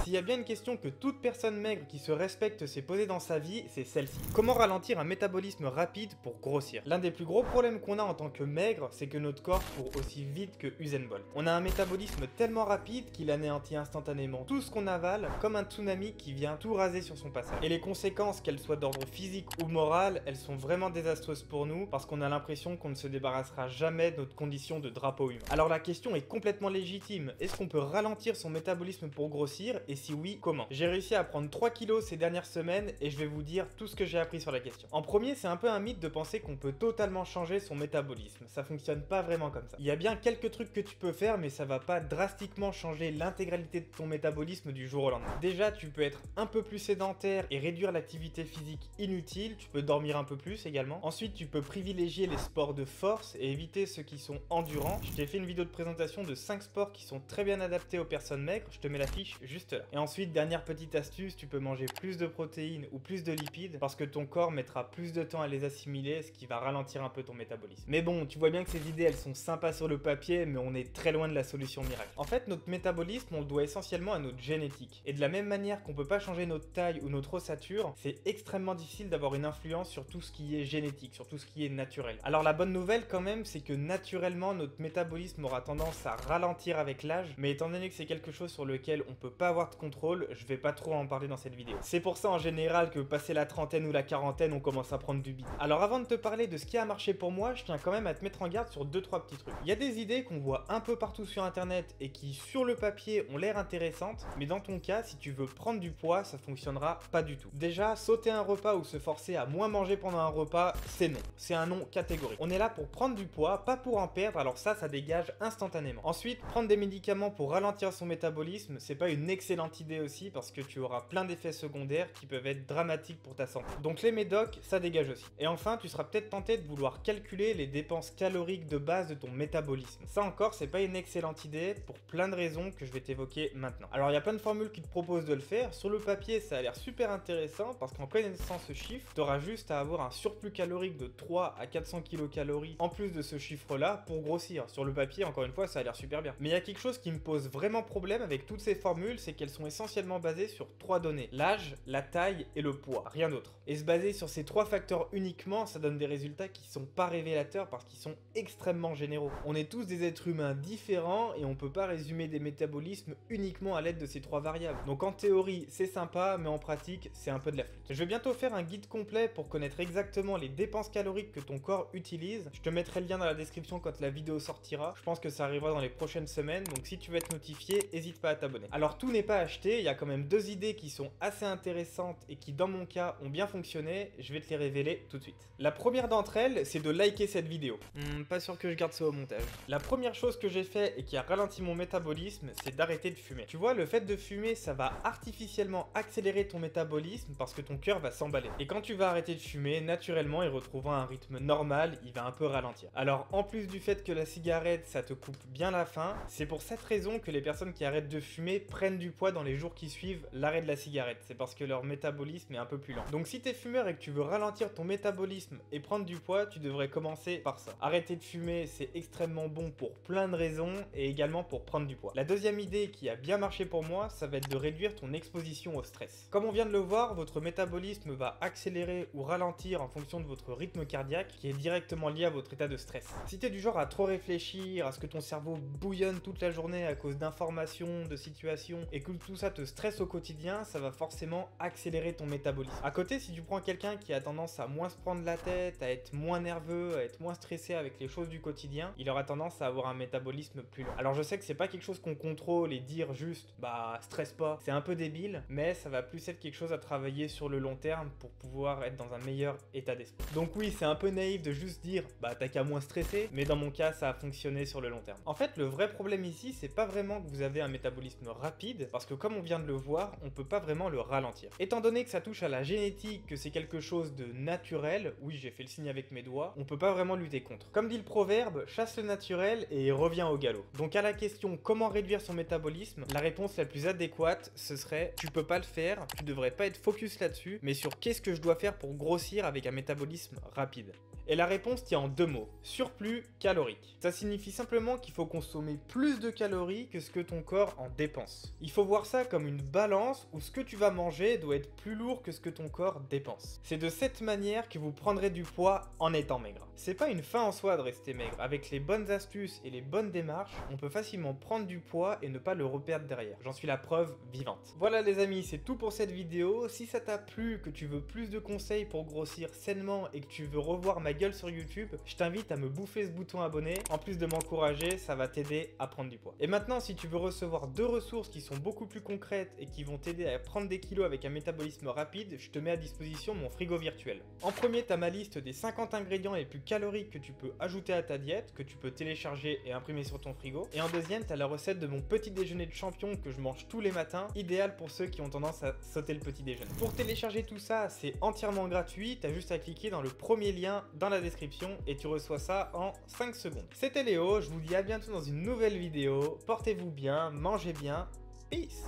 S'il y a bien une question que toute personne maigre qui se respecte s'est posée dans sa vie, c'est celle-ci. Comment ralentir un métabolisme rapide pour grossir? L'un des plus gros problèmes qu'on a en tant que maigre, c'est que notre corps court aussi vite que Usain Bolt. On a un métabolisme tellement rapide qu'il anéantit instantanément tout ce qu'on avale, comme un tsunami qui vient tout raser sur son passage. Et les conséquences, qu'elles soient d'ordre physique ou moral, elles sont vraiment désastreuses pour nous parce qu'on a l'impression qu'on ne se débarrassera jamais de notre condition de drapeau humain. Alors la question est complètement légitime. Est-ce qu'on peut ralentir son métabolisme pour grossir? Et si oui, comment? J'ai réussi à prendre 3 kilos ces dernières semaines et je vais vous dire tout ce que j'ai appris sur la question. En premier, c'est un peu un mythe de penser qu'on peut totalement changer son métabolisme. Ça fonctionne pas vraiment comme ça. Il y a bien quelques trucs que tu peux faire, mais ça va pas drastiquement changer l'intégralité de ton métabolisme du jour au lendemain. Déjà, tu peux être un peu plus sédentaire et réduire l'activité physique inutile. Tu peux dormir un peu plus également. Ensuite, tu peux privilégier les sports de force et éviter ceux qui sont endurants. Je t'ai fait une vidéo de présentation de 5 sports qui sont très bien adaptés aux personnes maigres. Je te mets la fiche juste là. Et ensuite, dernière petite astuce, tu peux manger plus de protéines ou plus de lipides parce que ton corps mettra plus de temps à les assimiler, ce qui va ralentir un peu ton métabolisme. Mais bon, tu vois bien que ces idées, elles sont sympas sur le papier, mais on est très loin de la solution miracle. En fait, notre métabolisme, on le doit essentiellement à notre génétique. Et de la même manière qu'on peut pas changer notre taille ou notre ossature, c'est extrêmement difficile d'avoir une influence sur tout ce qui est génétique, sur tout ce qui est naturel. Alors la bonne nouvelle quand même, c'est que naturellement, notre métabolisme aura tendance à ralentir avec l'âge, mais étant donné que c'est quelque chose sur lequel on peut pas avoir de contrôle, je vais pas trop en parler dans cette vidéo. C'est pour ça en général que passé la trentaine ou la quarantaine, on commence à prendre du bide. Alors avant de te parler de ce qui a marché pour moi, je tiens quand même à te mettre en garde sur 2-3 petits trucs. Il y a des idées qu'on voit un peu partout sur internet et qui sur le papier ont l'air intéressantes, mais dans ton cas, si tu veux prendre du poids, ça fonctionnera pas du tout. Déjà, sauter un repas ou se forcer à moins manger pendant un repas, c'est non. C'est un non catégorique. On est là pour prendre du poids, pas pour en perdre, alors ça dégage instantanément. Ensuite, prendre des médicaments pour ralentir son métabolisme, c'est pas une excellente idée aussi parce que tu auras plein d'effets secondaires qui peuvent être dramatiques pour ta santé. Donc les médocs, ça dégage aussi. Et enfin, tu seras peut-être tenté de vouloir calculer les dépenses caloriques de base de ton métabolisme. Ça encore, c'est pas une excellente idée pour plein de raisons que je vais t'évoquer maintenant. Alors il y a plein de formules qui te proposent de le faire. Sur le papier, ça a l'air super intéressant parce qu'en connaissant ce chiffre, tu auras juste à avoir un surplus calorique de 3 à 400 kcal en plus de ce chiffre-là pour grossir. Sur le papier, encore une fois, ça a l'air super bien. Mais il y a quelque chose qui me pose vraiment problème avec toutes ces formules, c'est qu'elles sont essentiellement basées sur 3 données: l'âge, la taille et le poids, rien d'autre. Et se baser sur ces 3 facteurs uniquement, ça donne des résultats qui sont pas révélateurs parce qu'ils sont extrêmement généraux. On est tous des êtres humains différents et on peut pas résumer des métabolismes uniquement à l'aide de ces 3 variables. Donc en théorie, c'est sympa, mais en pratique, c'est un peu de la flûte. Je vais bientôt faire un guide complet pour connaître exactement les dépenses caloriques que ton corps utilise. Je te mettrai le lien dans la description quand la vidéo sortira. Je pense que ça arrivera dans les prochaines semaines, donc si tu veux être notifié, n'hésite pas à t'abonner. Alors tout n'est pas acheté, il y a quand même 2 idées qui sont assez intéressantes et qui dans mon cas ont bien fonctionné, je vais te les révéler tout de suite. La première d'entre elles, c'est de liker cette vidéo. Pas sûr que je garde ça au montage. La première chose que j'ai fait et qui a ralenti mon métabolisme, c'est d'arrêter de fumer. Tu vois, le fait de fumer, ça va artificiellement accélérer ton métabolisme parce que ton cœur va s'emballer. Et quand tu vas arrêter de fumer, naturellement, il retrouvera un rythme normal, il va un peu ralentir. Alors en plus du fait que la cigarette, ça te coupe bien la faim, c'est pour cette raison que les personnes qui arrêtent de fumer prennent du poids dans les jours qui suivent l'arrêt de la cigarette. C'est parce que leur métabolisme est un peu plus lent. Donc si t'es fumeur et que tu veux ralentir ton métabolisme et prendre du poids, tu devrais commencer par ça. Arrêter de fumer, c'est extrêmement bon pour plein de raisons et également pour prendre du poids. La deuxième idée qui a bien marché pour moi, ça va être de réduire ton exposition au stress. Comme on vient de le voir, votre métabolisme va accélérer ou ralentir en fonction de votre rythme cardiaque qui est directement lié à votre état de stress. Si t'es du genre à trop réfléchir, à ce que ton cerveau bouillonne toute la journée à cause d'informations, de situations et que tout ça te stresse au quotidien, ça va forcément accélérer ton métabolisme. À côté, si tu prends quelqu'un qui a tendance à moins se prendre la tête, à être moins nerveux, à être moins stressé avec les choses du quotidien, il aura tendance à avoir un métabolisme plus lent. Alors je sais que c'est pas quelque chose qu'on contrôle et dire juste bah stresse pas, c'est un peu débile, mais ça va plus être quelque chose à travailler sur le long terme pour pouvoir être dans un meilleur état d'esprit. Donc oui, c'est un peu naïf de juste dire bah t'as qu'à moins stresser, mais dans mon cas ça a fonctionné sur le long terme. En fait, le vrai problème ici, c'est pas vraiment que vous avez un métabolisme rapide, parce que comme on vient de le voir, on peut pas vraiment le ralentir. Étant donné que ça touche à la génétique, que c'est quelque chose de naturel, oui j'ai fait le signe avec mes doigts, on peut pas vraiment lutter contre. Comme dit le proverbe, chasse le naturel et revient au galop. Donc à la question comment réduire son métabolisme, la réponse la plus adéquate, ce serait tu peux pas le faire, tu devrais pas être focus là-dessus, mais sur qu'est-ce que je dois faire pour grossir avec un métabolisme rapide. Et la réponse tient en 2 mots, surplus calorique. Ça signifie simplement qu'il faut consommer plus de calories que ce que ton corps en dépense. Il faut voir ça comme une balance où ce que tu vas manger doit être plus lourd que ce que ton corps dépense. C'est de cette manière que vous prendrez du poids en étant maigre. C'est pas une fin en soi de rester maigre. Avec les bonnes astuces et les bonnes démarches, on peut facilement prendre du poids et ne pas le reperdre derrière. J'en suis la preuve vivante. Voilà les amis, c'est tout pour cette vidéo. Si ça t'a plu, que tu veux plus de conseils pour grossir sainement et que tu veux revoir ma gueule sur YouTube, je t'invite à me bouffer ce bouton abonné. En plus de m'encourager, ça va t'aider à prendre du poids. Et maintenant, si tu veux recevoir 2 ressources qui sont beaucoup plus concrètes et qui vont t'aider à prendre des kilos avec un métabolisme rapide, je te mets à disposition mon frigo virtuel. En premier, tu as ma liste des 50 ingrédients les plus caloriques que tu peux ajouter à ta diète, que tu peux télécharger et imprimer sur ton frigo. Et en deuxième, tu as la recette de mon petit déjeuner de champion que je mange tous les matins, idéal pour ceux qui ont tendance à sauter le petit déjeuner. Pour télécharger tout ça, c'est entièrement gratuit, tu as juste à cliquer dans le premier lien dans la description et tu reçois ça en 5 secondes. C'était Léo, je vous dis à bientôt dans une nouvelle vidéo, portez-vous bien, mangez bien, peace!